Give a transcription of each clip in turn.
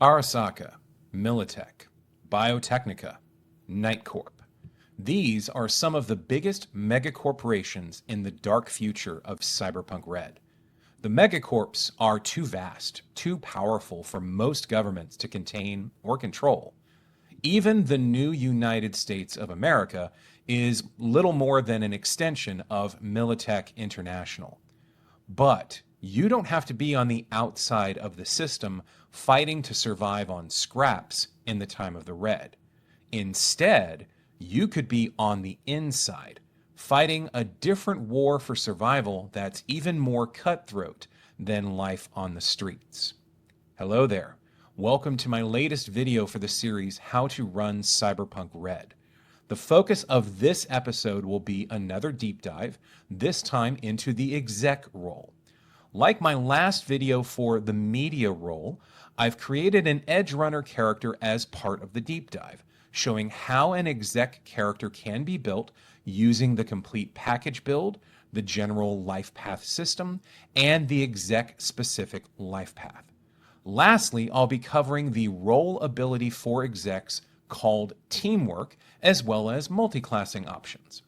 Arasaka, Militech, Biotechnica, Nightcorp. These are some of the biggest megacorporations in the dark future of Cyberpunk Red. The megacorps are too vast, too powerful for most governments to contain or control. Even the new United States of America is little more than an extension of Militech International. But you don't have to be on the outside of the system fighting to survive on scraps in the time of the Red. Instead, you could be on the inside, fighting a different war for survival that's even more cutthroat than life on the streets. Hello there. Welcome to my latest video for the series, How to Run Cyberpunk Red. The focus of this episode will be another deep dive, this time into the exec role. Like my last video for the media role, I've created an edge runner character as part of the deep dive, showing how an exec character can be built using the complete package build, the general life path system, and the exec specific life path. Lastly, I'll be covering the role ability for execs called teamwork, as well as multi-classing options.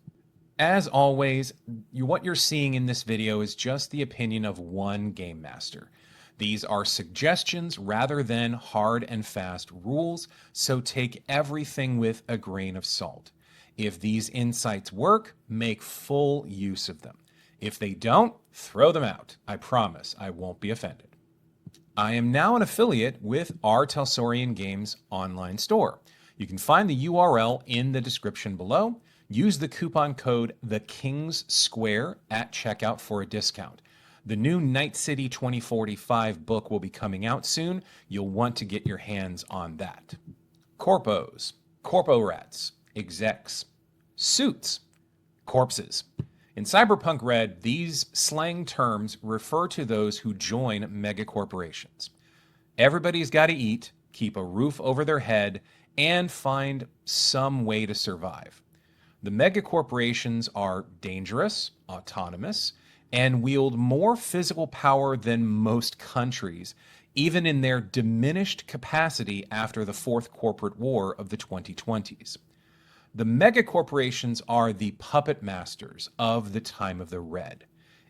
As always, what you're seeing in this video is just the opinion of one game master. These are suggestions rather than hard and fast rules, so take everything with a grain of salt. If these insights work, make full use of them. If they don't, throw them out. I promise I won't be offended. I am now an affiliate with our Talsorian Games online store. You can find the URL in the description below. Use the coupon code TheKingsSquare at checkout for a discount. The new Night City 2045 book will be coming out soon. You'll want to get your hands on that. Corpos, corpo rats, execs, suits, corpses. In Cyberpunk Red, these slang terms refer to those who join megacorporations. Everybody's got to eat, keep a roof over their head, and find some way to survive. The megacorporations are dangerous, autonomous, and wield more physical power than most countries, even in their diminished capacity after the Fourth Corporate War of the 2020s. The megacorporations are the puppet masters of the time of the Red.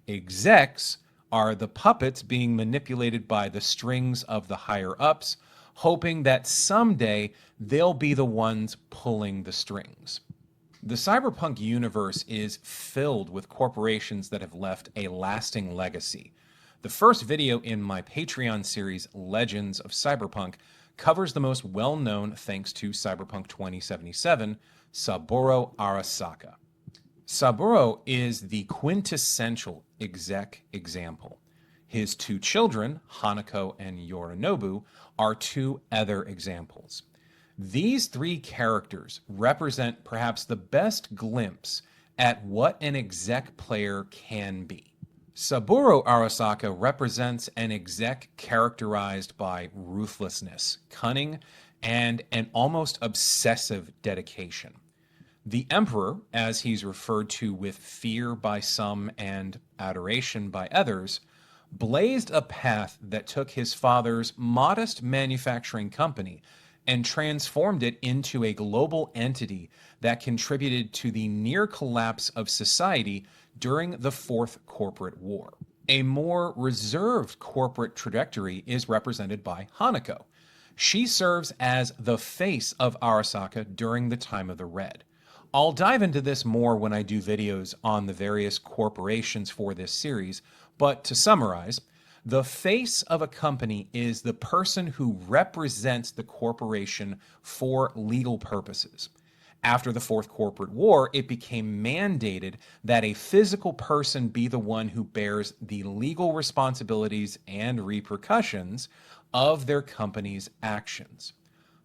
Execs are the puppets being manipulated by the strings of the higher-ups, hoping that someday they'll be the ones pulling the strings. The Cyberpunk universe is filled with corporations that have left a lasting legacy. The first video in my Patreon series, Legends of Cyberpunk, covers the most well-known thanks to Cyberpunk 2077, Saburo Arasaka. Saburo is the quintessential exec example. His two children, Hanako and Yorinobu, are two other examples. These three characters represent perhaps the best glimpse at what an exec player can be. Saburo Arasaka represents an exec characterized by ruthlessness, cunning, and an almost obsessive dedication. The Emperor, as he's referred to with fear by some and adoration by others, blazed a path that took his father's modest manufacturing company and transformed it into a global entity that contributed to the near collapse of society during the Fourth Corporate War. A more reserved corporate trajectory is represented by Hanako. She serves as the face of Arasaka during the time of the Red. I'll dive into this more when I do videos on the various corporations for this series, but to summarize, the face of a company is the person who represents the corporation for legal purposes. After the Fourth Corporate War, it became mandated that a physical person be the one who bears the legal responsibilities and repercussions of their company's actions.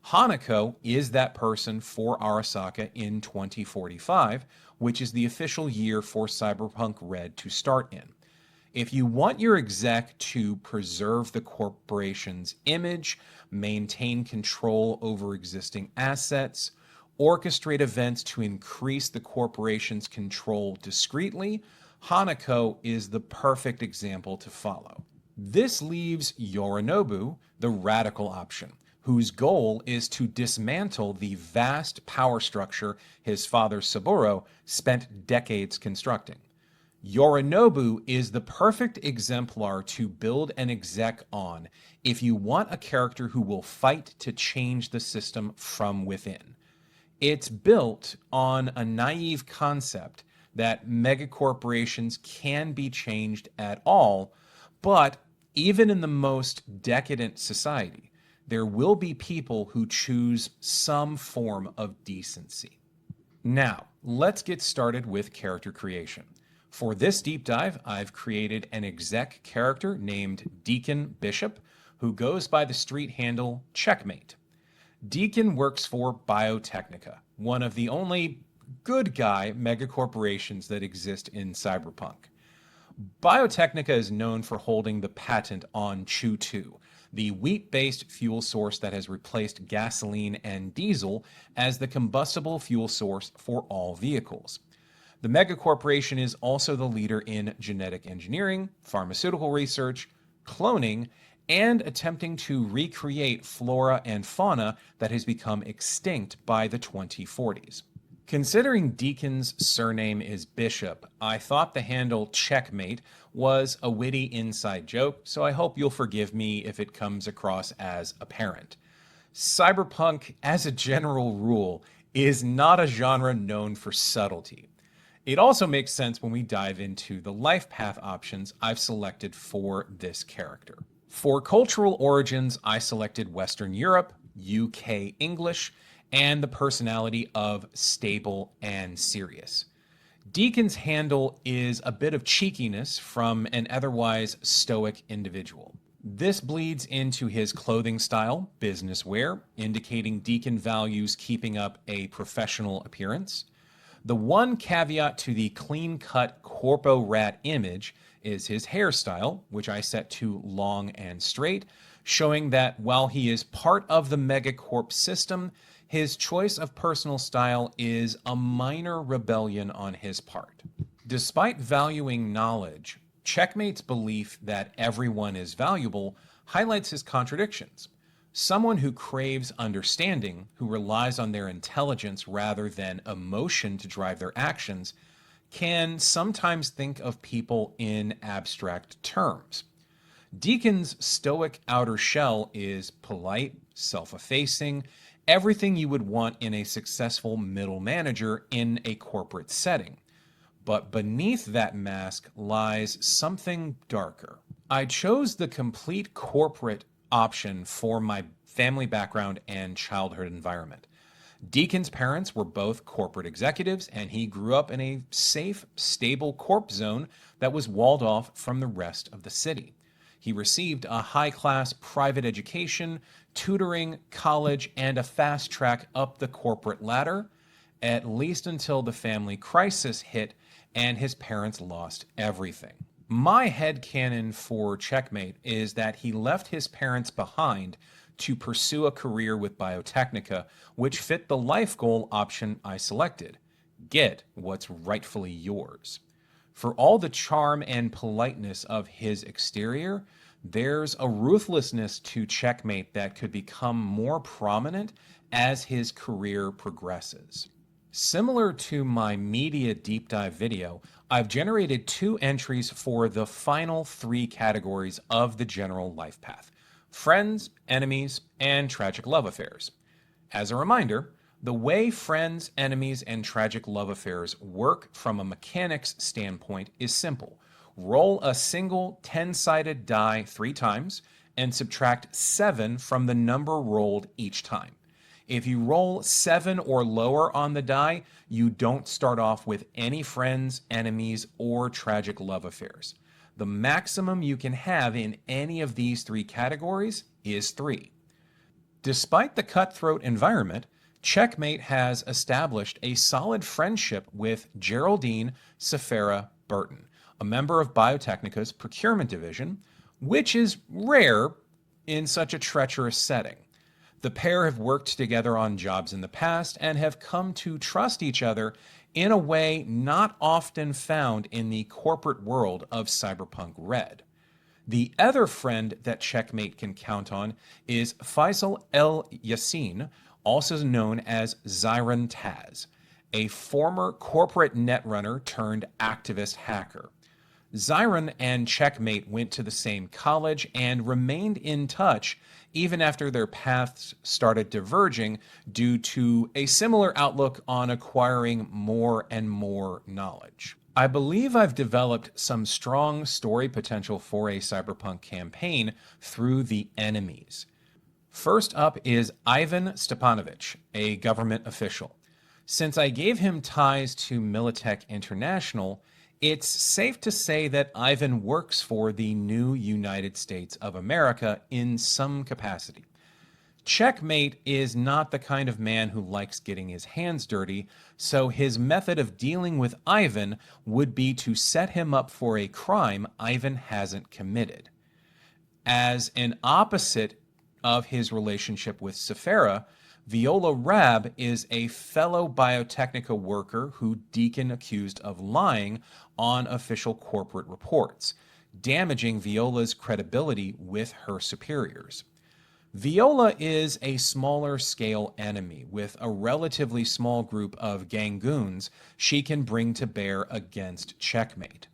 Hanako is that person for Arasaka in 2045, which is the official year for Cyberpunk Red to start in. If you want your exec to preserve the corporation's image, maintain control over existing assets, orchestrate events to increase the corporation's control discreetly, Hanako is the perfect example to follow. This leaves Yorinobu, the radical option, whose goal is to dismantle the vast power structure his father Saburo spent decades constructing. Yorinobu is the perfect exemplar to build an exec on if you want a character who will fight to change the system from within. It's built on a naive concept that megacorporations can be changed at all, but even in the most decadent society, there will be people who choose some form of decency. Now, let's get started with character creation. For this deep dive, I've created an exec character named Deacon Bishop, who goes by the street handle Checkmate. Deacon works for Biotechnica, one of the only good guy megacorporations that exist in Cyberpunk. Biotechnica is known for holding the patent on Chew-2, the wheat-based fuel source that has replaced gasoline and diesel as the combustible fuel source for all vehicles. The megacorporation is also the leader in genetic engineering, pharmaceutical research, cloning, and attempting to recreate flora and fauna that has become extinct by the 2040s. Considering Deacon's surname is Bishop, I thought the handle Checkmate was a witty inside joke, so I hope you'll forgive me if it comes across as apparent. Cyberpunk, as a general rule, is not a genre known for subtlety. It also makes sense when we dive into the life path options I've selected for this character. For cultural origins, I selected Western Europe, UK English, and the personality of stable and serious. Deacon's handle is a bit of cheekiness from an otherwise stoic individual. This bleeds into his clothing style, business wear, indicating Deacon values keeping up a professional appearance. The one caveat to the clean-cut corpo rat image is his hairstyle, which I set to long and straight, showing that while he is part of the megacorp system, his choice of personal style is a minor rebellion on his part. Despite valuing knowledge, Checkmate's belief that everyone is valuable highlights his contradictions. Someone who craves understanding, who relies on their intelligence rather than emotion to drive their actions, can sometimes think of people in abstract terms. Deacon's stoic outer shell is polite, self-effacing, everything you would want in a successful middle manager in a corporate setting. But beneath that mask lies something darker. I chose the complete corporate option for my family background and childhood environment. Deacon's parents were both corporate executives, and he grew up in a safe, stable corp zone that was walled off from the rest of the city. He received a high-class private education, tutoring, college, and a fast track up the corporate ladder, at least until the family crisis hit and his parents lost everything. My headcanon for Checkmate is that he left his parents behind to pursue a career with Biotechnica, which fit the life goal option I selected. Get what's rightfully yours. For all the charm and politeness of his exterior, there's a ruthlessness to Checkmate that could become more prominent as his career progresses. Similar to my media deep dive video, I've generated 2 entries for the final 3 categories of the general life path: friends, enemies, and tragic love affairs. As a reminder, the way friends, enemies, and tragic love affairs work from a mechanics standpoint is simple. Roll a single 10-sided die 3 times and subtract 7 from the number rolled each time. If you roll 7 or lower on the die, you don't start off with any friends, enemies, or tragic love affairs. The maximum you can have in any of these 3 categories is 3. Despite the cutthroat environment, Checkmate has established a solid friendship with Geraldine Safera Burton, a member of Biotechnica's procurement division, which is rare in such a treacherous setting. The pair have worked together on jobs in the past and have come to trust each other in a way not often found in the corporate world of Cyberpunk Red. The other friend that Checkmate can count on is Faisal El Yassin, also known as Zyron Taz, a former corporate netrunner turned activist hacker. Zyron and Checkmate went to the same college and remained in touch even after their paths started diverging due to a similar outlook on acquiring more and more knowledge. I believe I've developed some strong story potential for a Cyberpunk campaign through the enemies. First up is Ivan Stepanovich, a government official. Since I gave him ties to Militech International, it's safe to say that Ivan works for the new United States of America in some capacity. Checkmate is not the kind of man who likes getting his hands dirty, so his method of dealing with Ivan would be to set him up for a crime Ivan hasn't committed. As an opposite of his relationship with Sephira, Viola Rab is a fellow Biotechnica worker who Deacon accused of lying on official corporate reports, damaging Viola's credibility with her superiors. Viola is a smaller scale enemy with a relatively small group of gangoons she can bring to bear against Checkmate.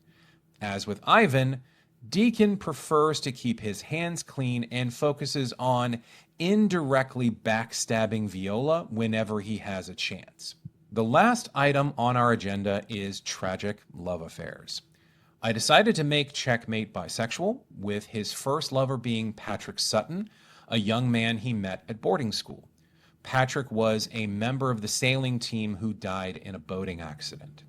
As with Ivan, Deacon prefers to keep his hands clean and focuses on indirectly backstabbing Viola whenever he has a chance. The last item on our agenda is tragic love affairs. I decided to make Checkmate bisexual, with his first lover being Patrick Sutton, a young man he met at boarding school. Patrick was a member of the sailing team who died in a boating accident.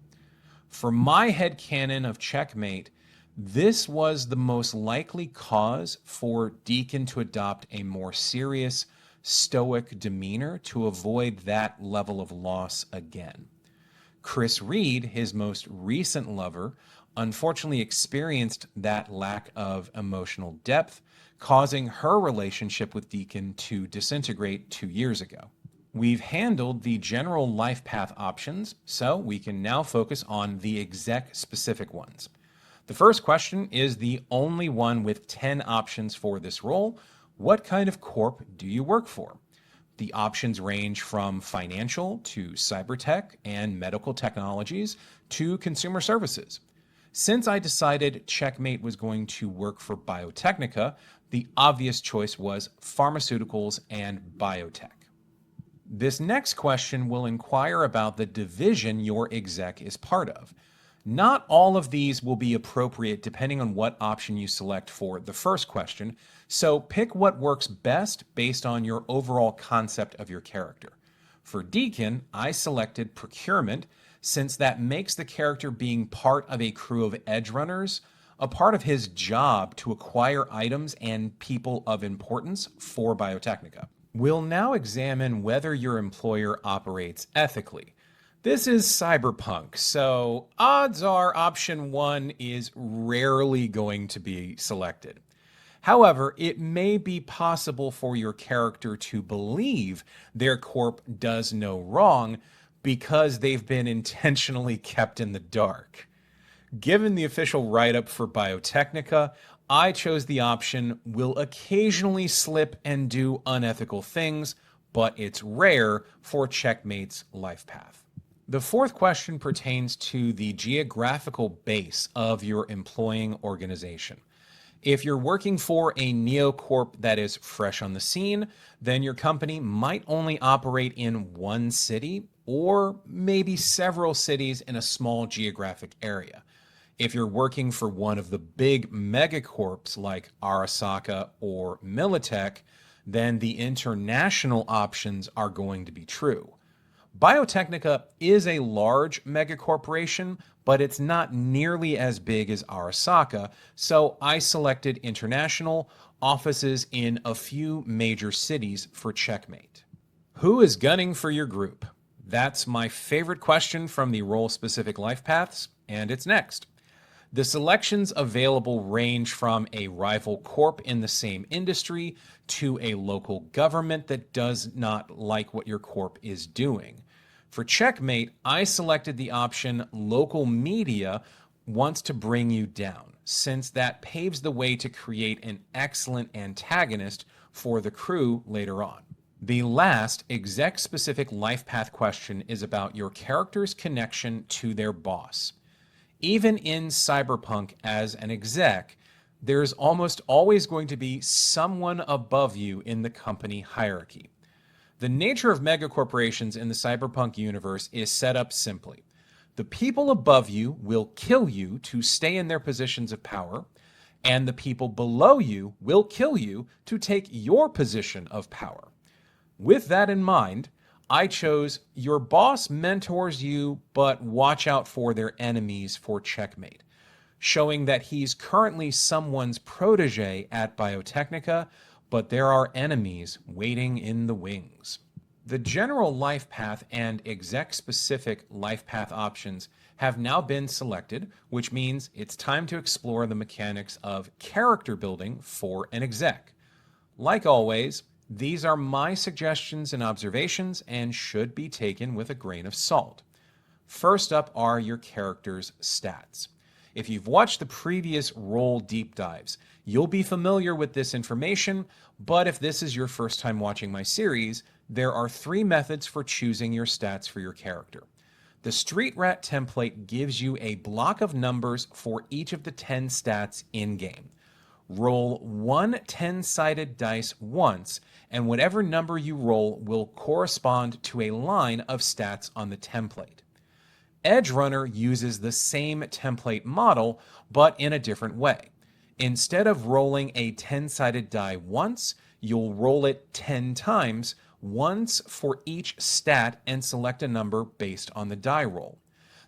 For my headcanon of Checkmate, this was the most likely cause for Deacon to adopt a more serious, stoic demeanor to avoid that level of loss again. Chris Reed, his most recent lover, unfortunately experienced that lack of emotional depth, causing her relationship with Deacon to disintegrate 2 years ago. We've handled the general life path options, so we can now focus on the exec specific ones. The first question is the only one with 10 options for this role. What kind of corp do you work for? The options range from financial to cybertech and medical technologies to consumer services. Since I decided Checkmate was going to work for Biotechnica, the obvious choice was pharmaceuticals and biotech. This next question will inquire about the division your exec is part of. Not all of these will be appropriate depending on what option you select for the first question, so pick what works best based on your overall concept of your character. For Deacon, I selected procurement since that makes the character being part of a crew of edge runners a part of his job to acquire items and people of importance for Biotechnica. We'll now examine whether your employer operates ethically. This is Cyberpunk, so odds are option 1 is rarely going to be selected. However, it may be possible for your character to believe their corp does no wrong because they've been intentionally kept in the dark. Given the official write-up for Biotechnica, I chose the option will occasionally slip and do unethical things, but it's rare for Checkmate's life path. The fourth question pertains to the geographical base of your employing organization. If you're working for a neocorp that is fresh on the scene, then your company might only operate in one city or maybe several cities in a small geographic area. If you're working for one of the big megacorps like Arasaka or Militech, then the international options are going to be true. Biotechnica is a large megacorporation, but it's not nearly as big as Arasaka, so I selected international offices in a few major cities for Checkmate. Who is gunning for your group? That's my favorite question from the role-specific life paths, and it's next. The selections available range from a rival corp in the same industry to a local government that does not like what your corp is doing. For Checkmate, I selected the option local media wants to bring you down. since that paves the way to create an excellent antagonist for the crew later on. The last exec-specific life path question is about your character's connection to their boss. Even in Cyberpunk as an exec, there's almost always going to be someone above you in the company hierarchy. The nature of megacorporations in the Cyberpunk universe is set up simply. The people above you will kill you to stay in their positions of power, and the people below you will kill you to take your position of power. With that in mind, I chose your boss mentors you, but watch out for their enemies for checkmate, showing that he's currently someone's protege at Biotechnica, but there are enemies waiting in the wings. The general life path and exec-specific life path options have now been selected, which means it's time to explore the mechanics of character building for an exec. Like always, these are my suggestions and observations and should be taken with a grain of salt. First up are your character's stats. If you've watched the previous role deep dives, you'll be familiar with this information, but if this is your first time watching my series, there are 3 methods for choosing your stats for your character. The Street Rat template gives you a block of numbers for each of the 10 stats in-game. Roll 1 10-sided dice once, and whatever number you roll will correspond to a line of stats on the template. Edge Runner uses the same template model, but in a different way. Instead of rolling a 10-sided die once, you'll roll it 10 times, once for each stat, and select a number based on the die roll.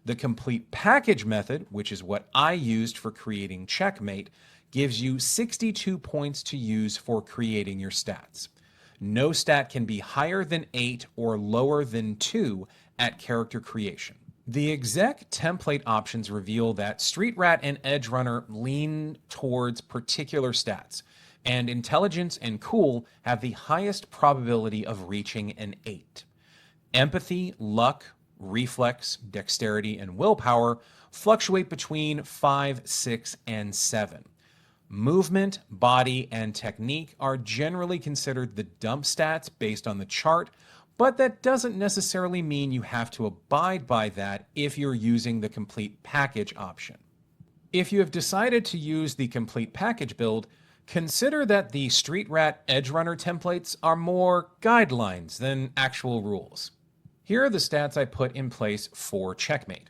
The complete package method, which is what I used for creating Checkmate, gives you 62 points to use for creating your stats. No stat can be higher than 8 or lower than 2 at character creation. The exec template options reveal that Street Rat and Edge Runner lean towards particular stats, and Intelligence and Cool have the highest probability of reaching an 8. Empathy, Luck, Reflex, Dexterity, and Willpower fluctuate between 5, 6, and 7. Movement, Body, and Technique are generally considered the dump stats based on the chart, but that doesn't necessarily mean you have to abide by that if you're using the complete package option. If you have decided to use the complete package build, consider that the Street Rat Edge Runner templates are more guidelines than actual rules. Here are the stats I put in place for Checkmate.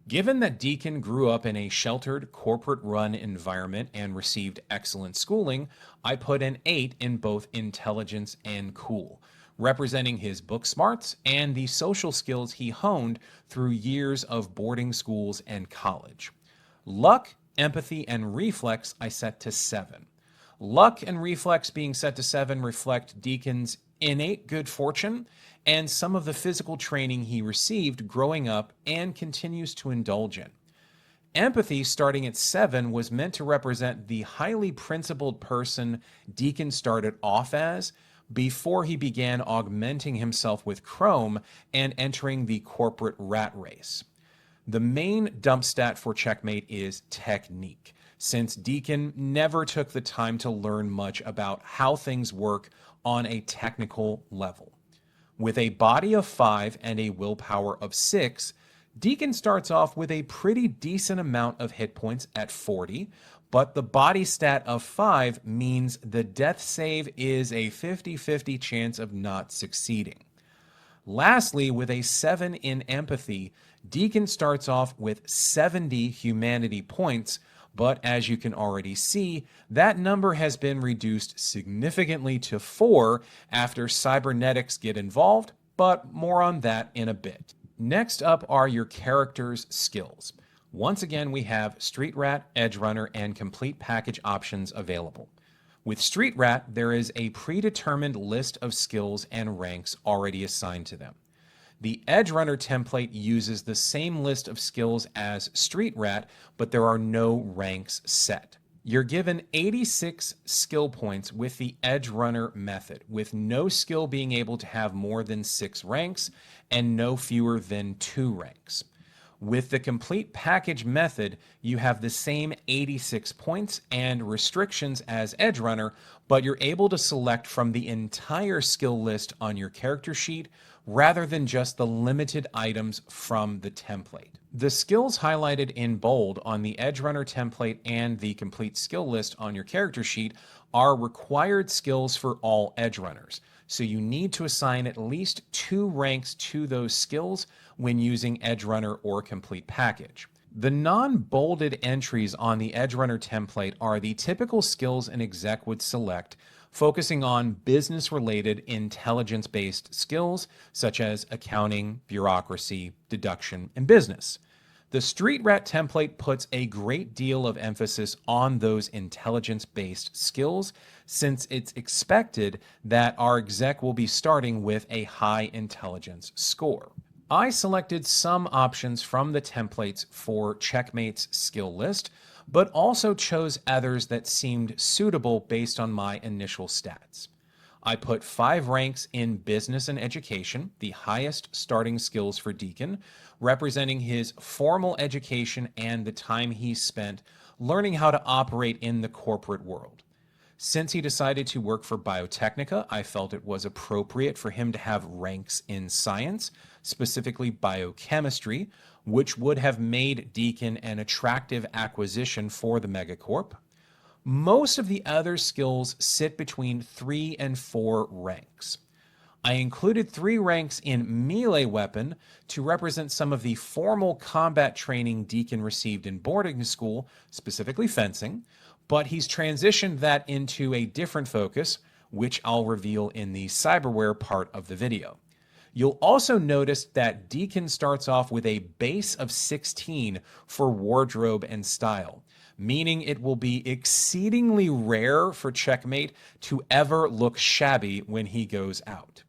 Given that Deacon grew up in a sheltered, corporate-run environment and received excellent schooling, I put an 8 in both Intelligence and Cool, representing his book smarts and the social skills he honed through years of boarding schools and college. Luck, Empathy, and Reflex I set to 7. Luck and Reflex being set to 7 reflect Deacon's innate good fortune and some of the physical training he received growing up and continues to indulge in. Empathy, starting at 7, was meant to represent the highly principled person Deacon started off as before he began augmenting himself with Chrome and entering the corporate rat race. The main dump stat for Checkmate is Technique, since Deacon never took the time to learn much about how things work on a technical level. With a body of 5 and a willpower of 6, Deacon starts off with a pretty decent amount of hit points at 40, but the body stat of 5 means the death save is a 50-50 chance of not succeeding. Lastly, with a 7 in Empathy, Deacon starts off with 70 humanity points, but as you can already see, that number has been reduced significantly to 4 after cybernetics get involved, but more on that in a bit. Next up are your character's skills. Once again, we have Street Rat, Edge Runner, and Complete Package options available. With Street Rat, there is a predetermined list of skills and ranks already assigned to them. The Edge Runner template uses the same list of skills as Street Rat, but there are no ranks set. You're given 86 skill points with the Edge Runner method, with no skill being able to have more than 6 ranks and no fewer than 2 ranks. With the complete package method, you have the same 86 points and restrictions as Edge Runner, but you're able to select from the entire skill list on your character sheet rather than just the limited items from the template. The skills highlighted in bold on the Edge Runner template and the complete skill list on your character sheet are required skills for all Edge Runners. So you need to assign at least 2 ranks to those skills when using Edge Runner or Complete Package. The non-bolded entries on the Edge Runner template are the typical skills an exec would select, focusing on business-related intelligence-based skills such as accounting, bureaucracy, deduction, and business. The Street Rat template puts a great deal of emphasis on those intelligence-based skills since it's expected that our exec will be starting with a high intelligence score. I selected some options from the templates for Checkmate's skill list, but also chose others that seemed suitable based on my initial stats. I put 5 ranks in business and education, the highest starting skills for Deacon, representing his formal education and the time he spent learning how to operate in the corporate world. Since he decided to work for Biotechnica, I felt it was appropriate for him to have ranks in science, specifically biochemistry, which would have made Deacon an attractive acquisition for the megacorp. Most of the other skills sit between 3 and 4 ranks. I included 3 ranks in melee weapon to represent some of the formal combat training Deacon received in boarding school, specifically fencing, but he's transitioned that into a different focus, which I'll reveal in the cyberware part of the video. You'll also notice that Deacon starts off with a base of 16 for wardrobe and style, meaning it will be exceedingly rare for Checkmate to ever look shabby when he goes out.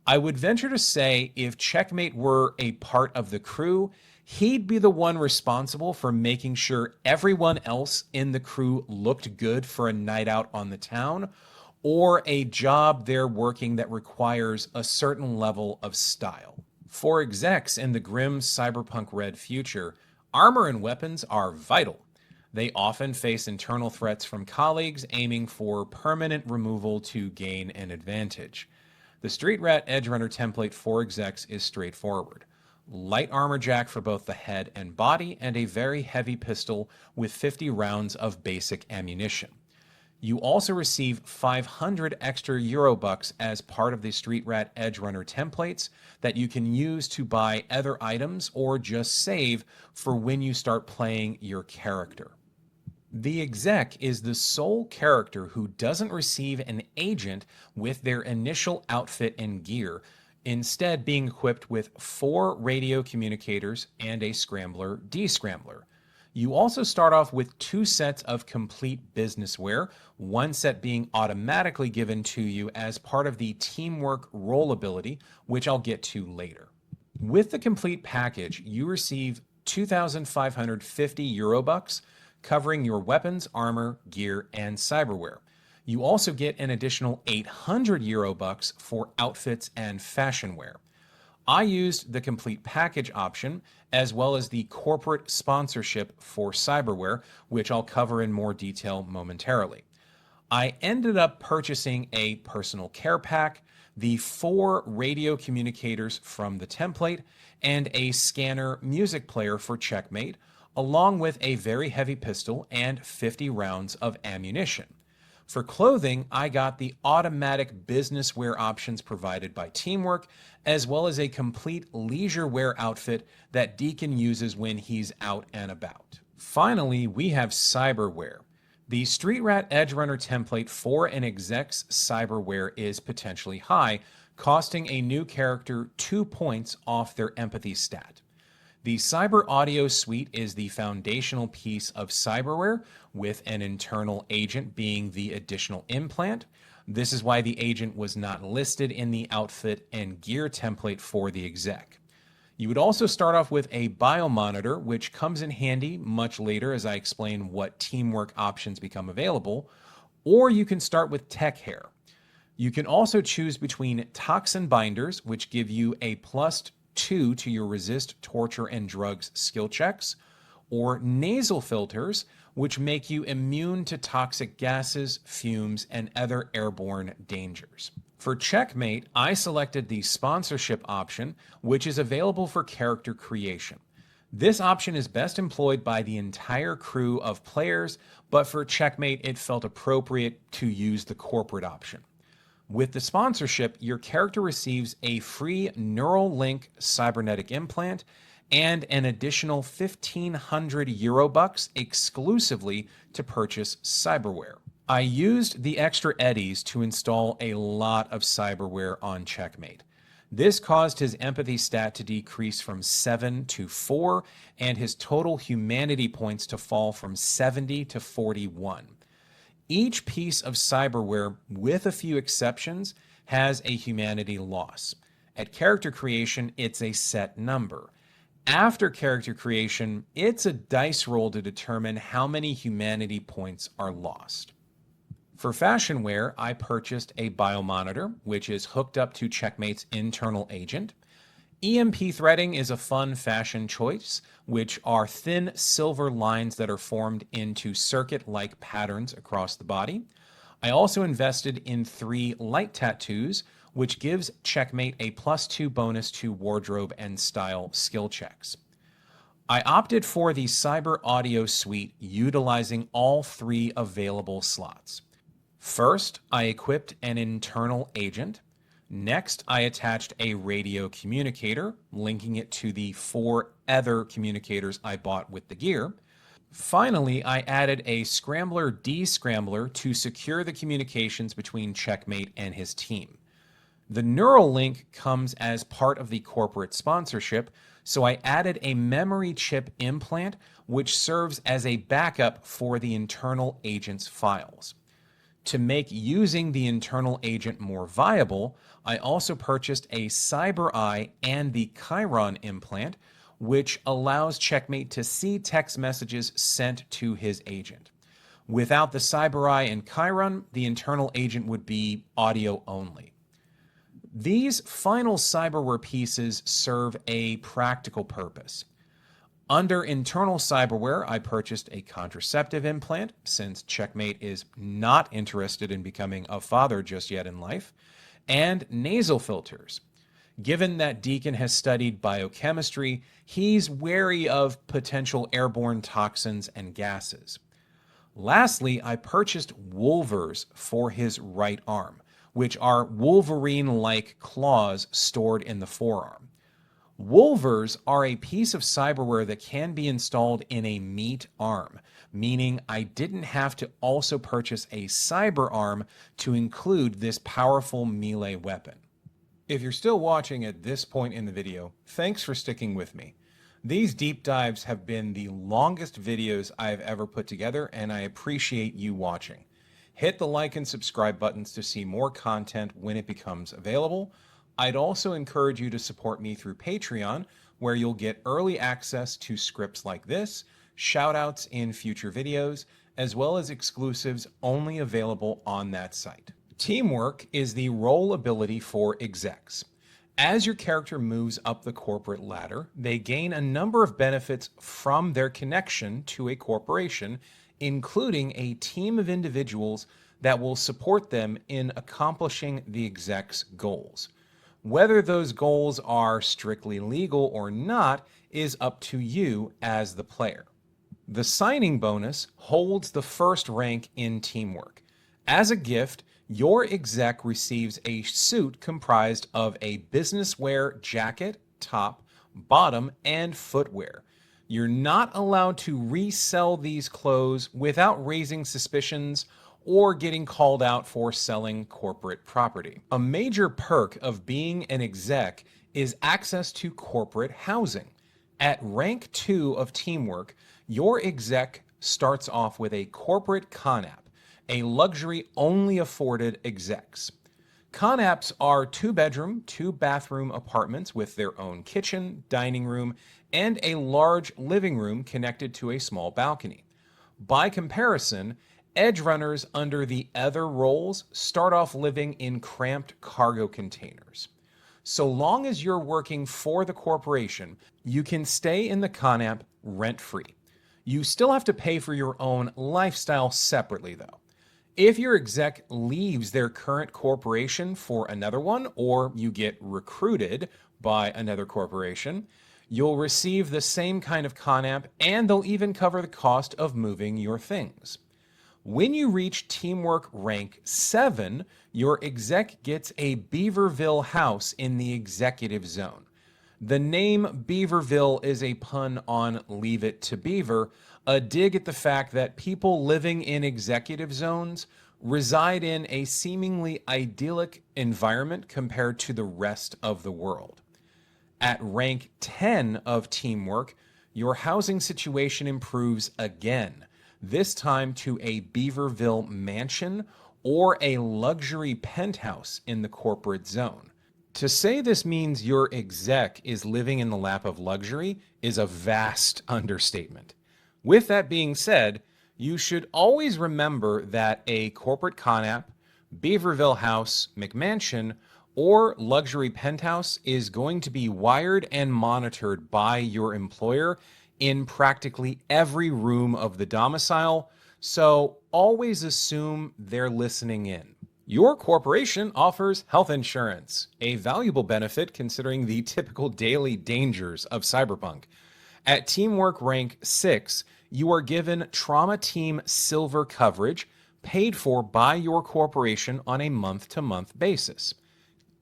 I would venture to say if Checkmate were a part of the crew, he'd be the one responsible for making sure everyone else in the crew looked good for a night out on the town, or a job they're working that requires a certain level of style. For execs in the grim Cyberpunk Red future, armor and weapons are vital. They often face internal threats from colleagues aiming for permanent removal to gain an advantage. The Street Rat Edge Runner template for execs is straightforward. Light armor jack for both the head and body, and a very heavy pistol with 50 rounds of basic ammunition. You also receive 500 extra Eurobucks as part of the Street Rat Edge Runner templates that you can use to buy other items or just save for when you start playing your character. The exec is the sole character who doesn't receive an agent with their initial outfit and gear, instead being equipped with 4 radio communicators and a scrambler descrambler. You also start off with 2 sets of complete business wear, one set being automatically given to you as part of the teamwork role ability, which I'll get to later. With the complete package, you receive 2,550 Eurobucks, covering your weapons, armor, gear, and cyberware. You also get an additional 800 Eurobucks for outfits and fashion wear. I used the complete package option as well as the corporate sponsorship for cyberware, which I'll cover in more detail momentarily. I ended up purchasing a personal care pack, the 4 radio communicators from the template, and a scanner music player for Checkmate, along with a very heavy pistol and 50 rounds of ammunition. For clothing, I got the automatic business wear options provided by Teamwork, as well as a complete leisure wear outfit that Deacon uses when he's out and about. Finally, we have cyberware. The Street Rat Edge Runner template for an exec's cyberware is potentially high, costing a new character 2 points off their empathy stat. The Cyber Audio Suite is the foundational piece of cyberware, with an internal agent being the additional implant. This is why the agent was not listed in the outfit and gear template for the exec. You would also start off with a biomonitor, which comes in handy much later as I explain what teamwork options become available, or you can start with tech hair. You can also choose between toxin binders, which give you a plus +2 to your resist, torture, and drugs skill checks, or nasal filters, which make you immune to toxic gases, fumes, and other airborne dangers. For Checkmate, I selected the sponsorship option, which is available for character creation. This option is best employed by the entire crew of players, but for Checkmate, it felt appropriate to use the corporate option. With the sponsorship, your character receives a free Neuralink cybernetic implant and an additional 1,500 Eurobucks exclusively to purchase cyberware. I used the extra eddies to install a lot of cyberware on Checkmate. This caused his empathy stat to decrease from 7 to 4 and his total humanity points to fall from 70 to 41. Each piece of cyberware, with a few exceptions, has a humanity loss. At character creation, it's a set number. After character creation, it's a dice roll to determine how many humanity points are lost. For fashion wear, I purchased a biomonitor, which is hooked up to Checkmate's internal agent. EMP threading is a fun fashion choice, which are thin silver lines that are formed into circuit-like patterns across the body. I also invested in 3 light tattoos, which gives Checkmate a +2 bonus to wardrobe and style skill checks. I opted for the Cyber Audio Suite, utilizing all 3 available slots. First, I equipped an internal agent. Next, I attached a radio communicator, linking it to the 4 other communicators I bought with the gear. Finally, I added a scrambler descrambler to secure the communications between Checkmate and his team. The Neuralink comes as part of the corporate sponsorship, so I added a memory chip implant, which serves as a backup for the internal agent's files. To make using the internal agent more viable, I also purchased a Cyber Eye and the Chiron implant, which allows Checkmate to see text messages sent to his agent. Without the Cyber Eye and Chiron, the internal agent would be audio only. These final cyberware pieces serve a practical purpose. Under internal cyberware, I purchased a contraceptive implant, since Checkmate is not interested in becoming a father just yet in life, and nasal filters. Given that Deacon has studied biochemistry, he's wary of potential airborne toxins and gases. Lastly, I purchased wolvers for his right arm, which are Wolverine-like claws stored in the forearm. Wolvers are a piece of cyberware that can be installed in a meat arm, meaning I didn't have to also purchase a cyber arm to include this powerful melee weapon. If you're still watching at this point in the video, thanks for sticking with me. These deep dives have been the longest videos I've ever put together, and I appreciate you watching. Hit the like and subscribe buttons to see more content when it becomes available. I'd also encourage you to support me through Patreon, where you'll get early access to scripts like this, shoutouts in future videos, as well as exclusives only available on that site. Teamwork is the role ability for execs. As your character moves up the corporate ladder, they gain a number of benefits from their connection to a corporation, including a team of individuals that will support them in accomplishing the exec's goals. Whether those goals are strictly legal or not is up to you as the player. The signing bonus holds the first rank in teamwork. As a gift, your exec receives a suit comprised of a business wear jacket, top, bottom, and footwear. You're not allowed to resell these clothes without raising suspicions or getting called out for selling corporate property. A major perk of being an exec is access to corporate housing. At rank 2 of teamwork, your exec starts off with a corporate conap, a luxury only afforded execs. Conaps are 2-bedroom, 2-bathroom apartments with their own kitchen, dining room, and a large living room connected to a small balcony. By comparison, edge runners under the other roles start off living in cramped cargo containers. So long as you're working for the corporation, you can stay in the Conamp rent-free. You still have to pay for your own lifestyle separately, though. If your exec leaves their current corporation for another one, or you get recruited by another corporation, you'll receive the same kind of Conamp, and they'll even cover the cost of moving your things. When you reach Teamwork rank 7, your exec gets a Beaverville house in the executive zone. The name Beaverville is a pun on Leave It to Beaver, a dig at the fact that people living in executive zones reside in a seemingly idyllic environment compared to the rest of the world. At rank 10 of Teamwork, your housing situation improves again, this time to a Beaverville mansion or a luxury penthouse in the corporate zone. To say this means your exec is living in the lap of luxury is a vast understatement. With that being said, you should always remember that a corporate Conamp, Beaverville house, McMansion, or luxury penthouse is going to be wired and monitored by your employer in practically every room of the domicile, so always assume they're listening in. Your corporation offers health insurance, a valuable benefit considering the typical daily dangers of Cyberpunk. At Teamwork rank 6, you are given Trauma Team Silver coverage paid for by your corporation on a month-to-month basis.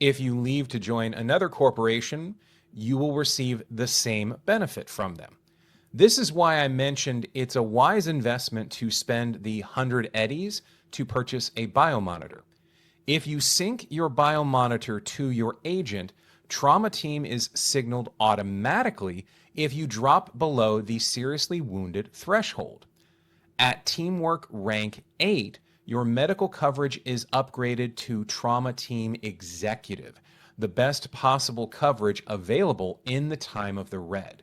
If you leave to join another corporation, you will receive the same benefit from them. This is why I mentioned it's a wise investment to spend the 100 eddies to purchase a biomonitor. If you sync your biomonitor to your agent, Trauma Team is signaled automatically if you drop below the seriously wounded threshold. At Teamwork rank 8, your medical coverage is upgraded to Trauma Team Executive, the best possible coverage available in the time of the red.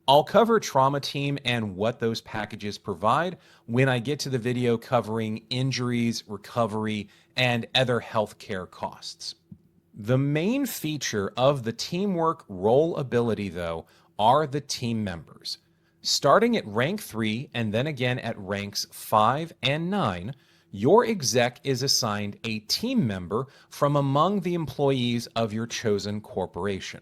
I'll cover Trauma Team and what those packages provide when I get to the video covering injuries, recovery, and other healthcare costs. The main feature of the Teamwork role ability, though, are the team members. Starting at rank 3 and then again at ranks 5 and 9, your exec is assigned a team member from among the employees of your chosen corporation.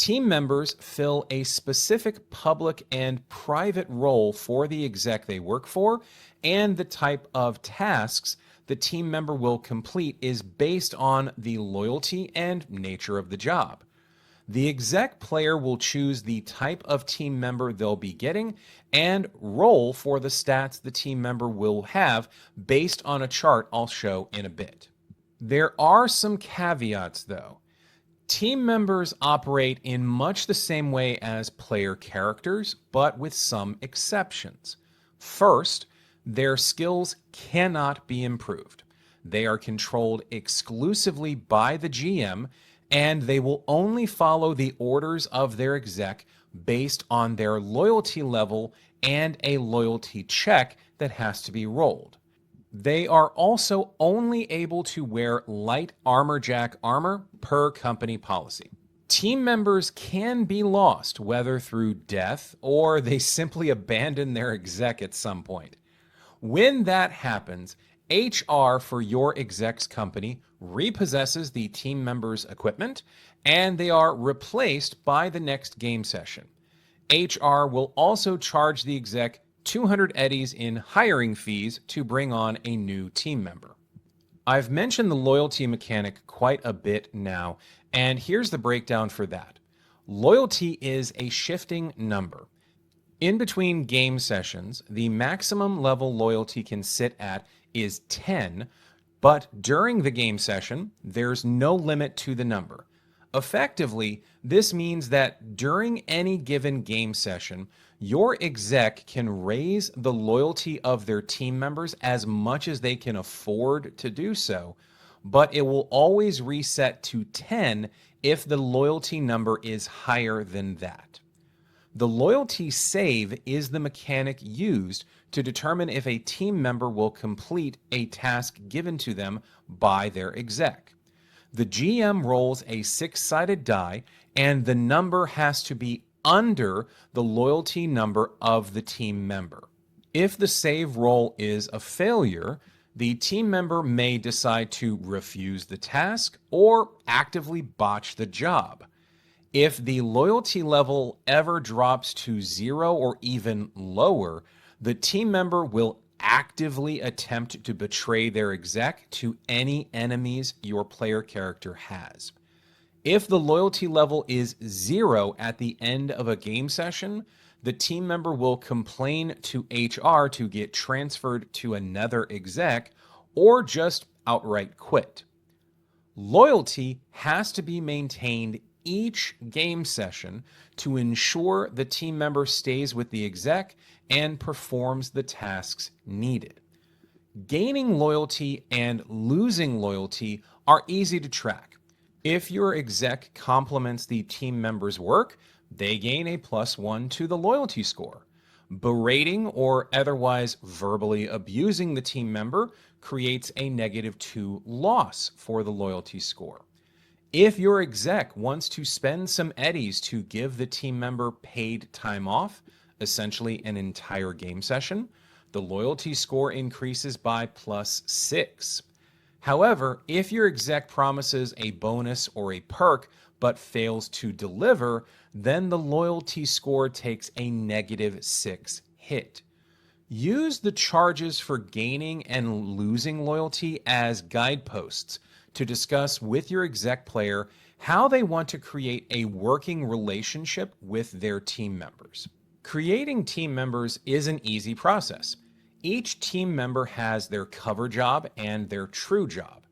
Team members fill a specific public and private role for the exec they work for, and the type of tasks the team member will complete is based on the loyalty and nature of the job. The exec player will choose the type of team member they'll be getting and roll for the stats the team member will have based on a chart I'll show in a bit. There are some caveats though. Team members operate in much the same way as player characters, but with some exceptions. First, their skills cannot be improved. They are controlled exclusively by the GM, and they will only follow the orders of their exec based on their loyalty level and a loyalty check that has to be rolled. They are also only able to wear light armorjack armor per company policy. Team members can be lost, whether through death or they simply abandon their exec at some point. When that happens, HR for your exec's company repossesses the team members' equipment, and they are replaced by the next game session. HR will also charge the exec 200 eddies in hiring fees to bring on a new team member. I've mentioned the loyalty mechanic quite a bit now, and here's the breakdown for that. Loyalty is a shifting number. In between game sessions, the maximum level loyalty can sit at is 10, but during the game session, there's no limit to the number. Effectively, this means that during any given game session, your exec can raise the loyalty of their team members as much as they can afford to do so, but it will always reset to 10 if the loyalty number is higher than that. The loyalty save is the mechanic used to determine if a team member will complete a task given to them by their exec. The GM rolls a six-sided die, and the number has to be under the loyalty number of the team member. If the save roll is a failure, the team member may decide to refuse the task or actively botch the job. If the loyalty level ever drops to 0 or even lower, the team member will actively attempt to betray their exec to any enemies your player character has. If the loyalty level is 0 at the end of a game session, the team member will complain to HR to get transferred to another exec or just outright quit. Loyalty has to be maintained each game session to ensure the team member stays with the exec and performs the tasks needed. Gaining loyalty and losing loyalty are easy to track. If your exec compliments the team member's work, they gain a +1 to the loyalty score. Berating or otherwise verbally abusing the team member creates a -2 loss for the loyalty score. If your exec wants to spend some eddies to give the team member paid time off, essentially an entire game session, the loyalty score increases by +6. However, if your exec promises a bonus or a perk but fails to deliver, then the loyalty score takes a -6 hit. Use the charges for gaining and losing loyalty as guideposts to discuss with your exec player how they want to create a working relationship with their team members. Creating team members is an easy process. Each team member has their cover job and their true job.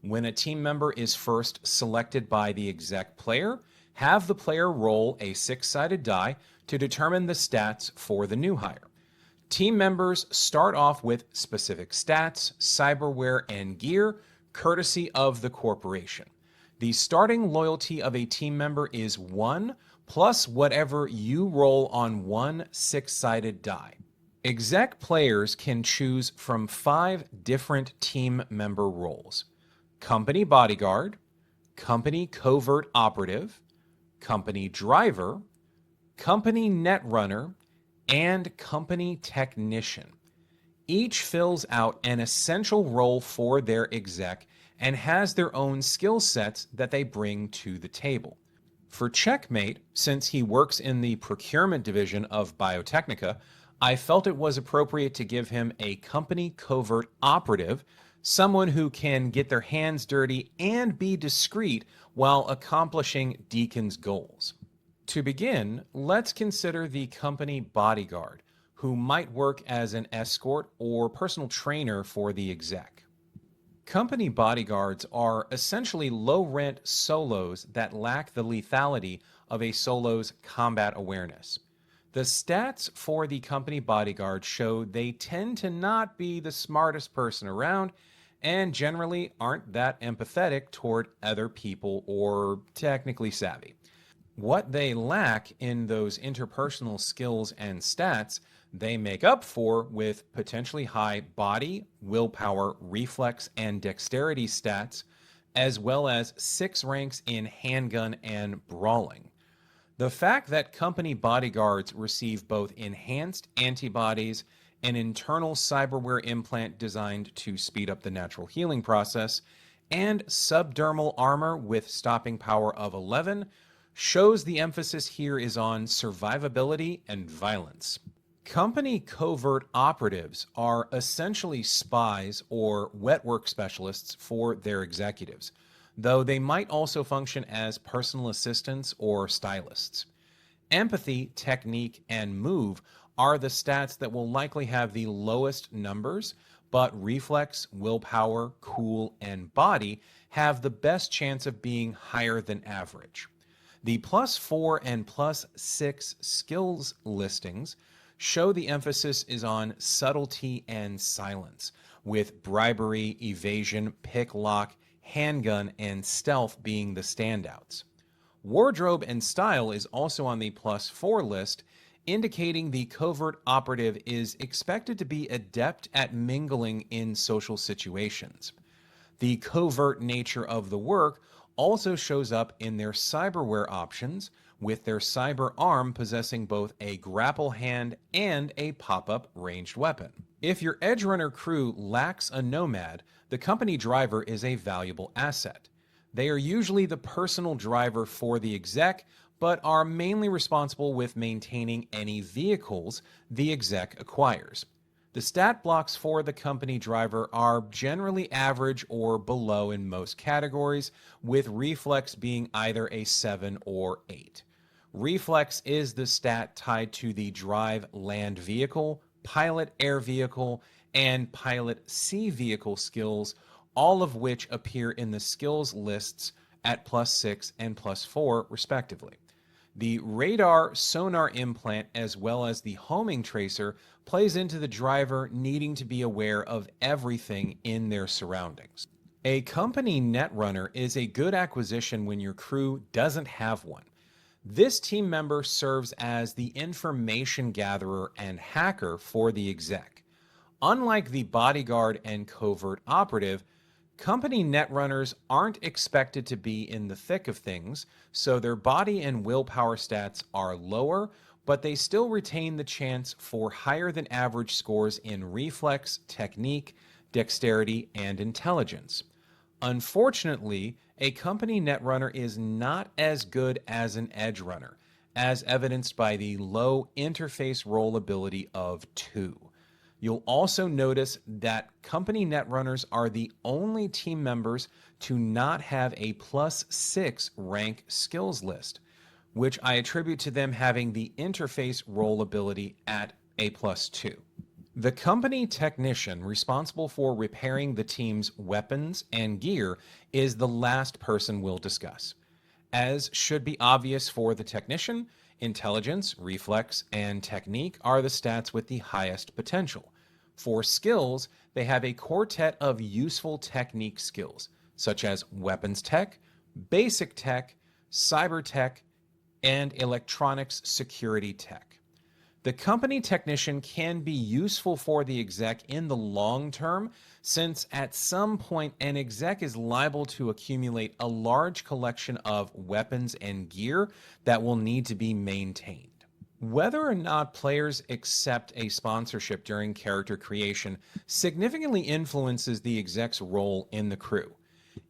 When a team member is first selected by the exec player, have the player roll a six-sided die to determine the stats for the new hire. Team members start off with specific stats, cyberware, and gear, courtesy of the corporation. The starting loyalty of a team member is 1 plus whatever you roll on one six-sided die. Exec players can choose from 5 different team member roles: company bodyguard, company covert operative, company driver, company netrunner, and company technician. Each fills out an essential role for their exec and has their own skill sets that they bring to the table. For Checkmate, since he works in the procurement division of Biotechnica, I felt it was appropriate to give him a company covert operative, someone who can get their hands dirty and be discreet while accomplishing Deacon's goals. To begin, let's consider the company bodyguard, who might work as an escort or personal trainer for the exec. Company bodyguards are essentially low-rent solos that lack the lethality of a solo's combat awareness. The stats for the company bodyguard show they tend to not be the smartest person around and generally aren't that empathetic toward other people or technically savvy. What they lack in those interpersonal skills and stats, they make up for with potentially high body, willpower, reflex, and dexterity stats, as well as 6 ranks in handgun and brawling. The fact that company bodyguards receive both enhanced antibodies, an internal cyberware implant designed to speed up the natural healing process, and subdermal armor with stopping power of 11 shows the emphasis here is on survivability and violence. Company covert operatives are essentially spies or wet work specialists for their executives, though they might also function as personal assistants or stylists. Empathy, technique, and move are the stats that will likely have the lowest numbers, but reflex, willpower, cool, and body have the best chance of being higher than average. The +4 and +6 skills listings show the emphasis is on subtlety and silence, with bribery, evasion, pick lock, handgun, and stealth being the standouts. Wardrobe and style is also on the +4 list, indicating the covert operative is expected to be adept at mingling in social situations. The covert nature of the work also shows up in their cyberware options, with their cyber arm possessing both a grapple hand and a pop-up ranged weapon. If your Edgerunner crew lacks a nomad, the company driver is a valuable asset. They are usually the personal driver for the exec, but are mainly responsible with maintaining any vehicles the exec acquires. The stat blocks for the company driver are generally average or below in most categories, with reflex being either a 7 or 8. Reflex is the stat tied to the drive land vehicle, pilot air vehicle, and pilot sea vehicle skills, all of which appear in the skills lists at +6 and +4 respectively. The radar sonar implant as well as the homing tracer plays into the driver needing to be aware of everything in their surroundings. A company netrunner is a good acquisition when your crew doesn't have one. This team member serves as the information gatherer and hacker for the exec. Unlike the bodyguard and covert operative, company netrunners aren't expected to be in the thick of things, so their body and willpower stats are lower, but they still retain the chance for higher than average scores in reflex, technique, dexterity, and intelligence. Unfortunately, a company netrunner is not as good as an edge runner, as evidenced by the low interface roll ability of 2. You'll also notice that company netrunners are the only team members to not have a +6 rank skills list, which I attribute to them having the interface roll ability at a +2. The company technician responsible for repairing the team's weapons and gear is the last person we'll discuss. As should be obvious for the technician, intelligence, reflex, and technique are the stats with the highest potential. For skills, they have a quartet of useful technique skills, such as weapons tech, basic tech, cyber tech, and electronics security tech. The company technician can be useful for the exec in the long term, since at some point an exec is liable to accumulate a large collection of weapons and gear that will need to be maintained. Whether or not players accept a sponsorship during character creation significantly influences the exec's role in the crew.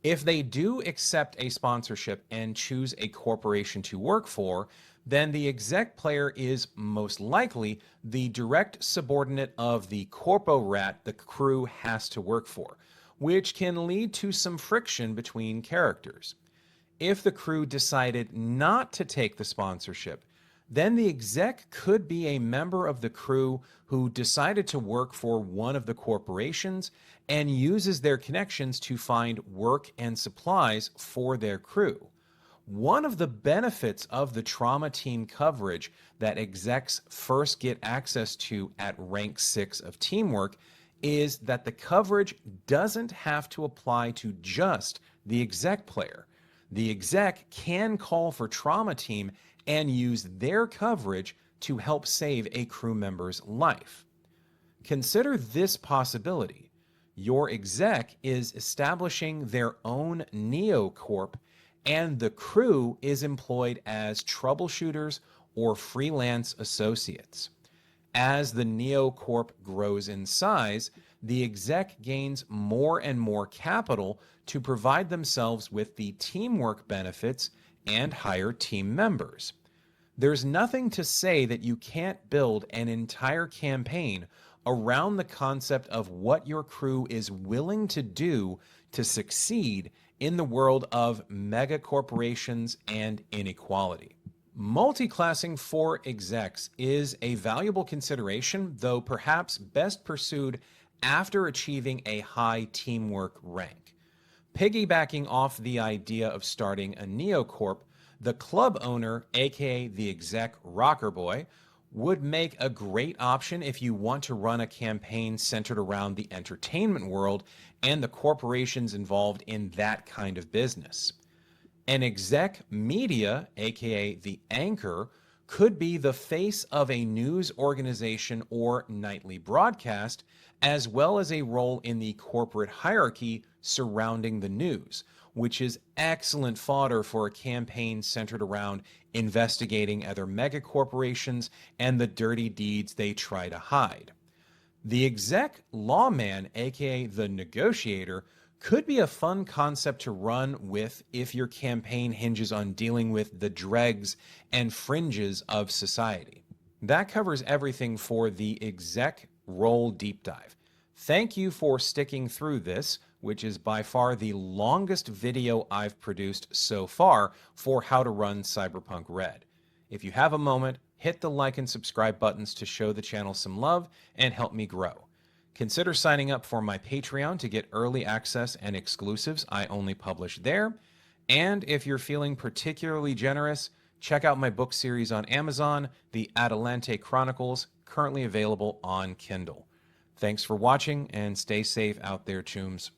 If they do accept a sponsorship and choose a corporation to work for, then the exec player is most likely the direct subordinate of the corpo rat the crew has to work for, which can lead to some friction between characters. If the crew decided not to take the sponsorship, then the exec could be a member of the crew who decided to work for one of the corporations and uses their connections to find work and supplies for their crew. One of the benefits of the trauma team coverage that execs first get access to at rank 6 of teamwork is that the coverage doesn't have to apply to just the exec player. The exec can call for trauma team and use their coverage to help save a crew member's life. Consider this possibility. Your exec is establishing their own neocorp, and the crew is employed as troubleshooters or freelance associates. As the neocorp grows in size, the exec gains more and more capital to provide themselves with the teamwork benefits and hire team members. There's nothing to say that you can't build an entire campaign around the concept of what your crew is willing to do to succeed in the world of mega corporations and inequality. Multiclassing for execs is a valuable consideration, though perhaps best pursued after achieving a high teamwork rank. Piggybacking off the idea of starting a neocorp, the club owner, aka the exec rocker boy, would make a great option if you want to run a campaign centered around the entertainment world and the corporations involved in that kind of business. An exec media, aka the anchor, could be the face of a news organization or nightly broadcast, as well as a role in the corporate hierarchy surrounding the news, which is excellent fodder for a campaign centered around investigating other megacorporations and the dirty deeds they try to hide. The exec lawman, aka the negotiator, could be a fun concept to run with if your campaign hinges on dealing with the dregs and fringes of society. That covers everything for the exec role deep dive. Thank you for sticking through this, which is by far the longest video I've produced so far for how to run Cyberpunk Red. If you have a moment, hit the like and subscribe buttons to show the channel some love and help me grow. Consider signing up for my Patreon to get early access and exclusives I only publish there. And if you're feeling particularly generous, check out my book series on Amazon, The Atalante Chronicles, currently available on Kindle. Thanks for watching and stay safe out there, Chooms.